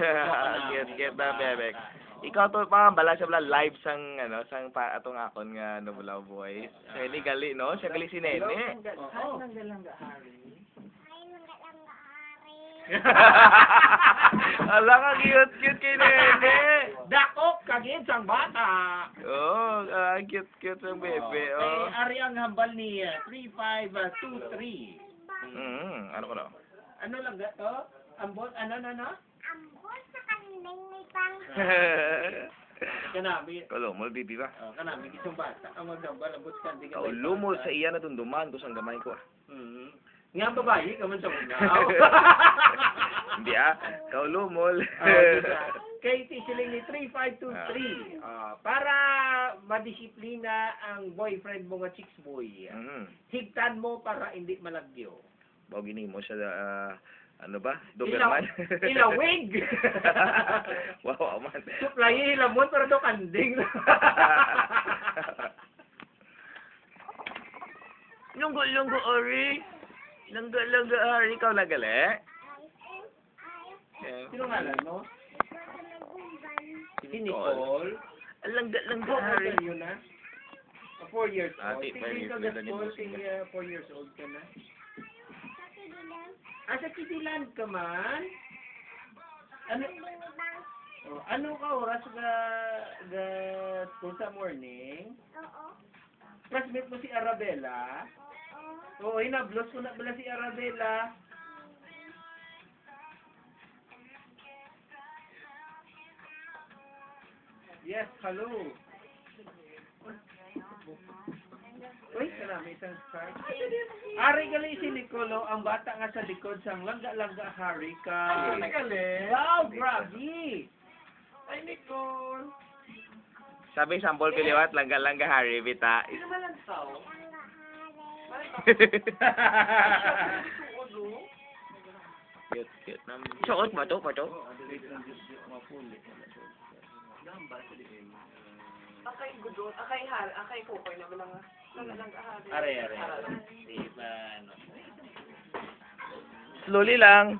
Cute na bebek. Ikaw to pa bala siya bala live sang sang atong akon nga Nubulaw Boys. Siya ni gali no, siya gali si Nene. Oo. Ala ka cute kay Nene. Dakok kagid sang bata. Oh, cute ang bebe. Oh. Ari ang hambal ni 3523. Ano ko na? Ano lang gato? Ambot ano? Ambot sa kanilang may pang. Kanami. Kalumol bibi ba? Kanami isang bata ang maghambal ambot sa kandigan. Kalumol sa iya na dunduman ko sang gamay ko. Nga babae ka man sa unaw. Hindi kalumol. Kay tisiling ni 3523. Para madisiplina ang boyfriend mo nga chicks boy. Higtan mo para hindi malagyo. Bago gini mo siya ano ba? Doberman. Ilawig. Wow, man. Supply ilamon pero do kanding. Lunggo Ari. Lunggo Ari ikaw na gali. Sino ngalan mo? Si Nicole. Lunggo Ari. Yun na. 4 years old. Ati, Tingin ka pwede mo gaspol, 4 years old ka na. Sa Kitilan ka man? Ano ka oras ga school sa morning? Oo. Classmate mo si Arabella? Oo, hinablos ko na pala si Arabella. Yes, hello. Uy, karami isang card. Ari gali si Nicolo, ang bata nga sa likod sang langga-langga Harry ka. Ay, gali. Wow, grabe. Ay, Nicole. Sabi sampol piliwat langga Harry bita. Sino man lang tao? Cute nam. Suot mo to, pato. Akay gudot, akay kukoy na lang Are. Di ba, ano? Slowly lang.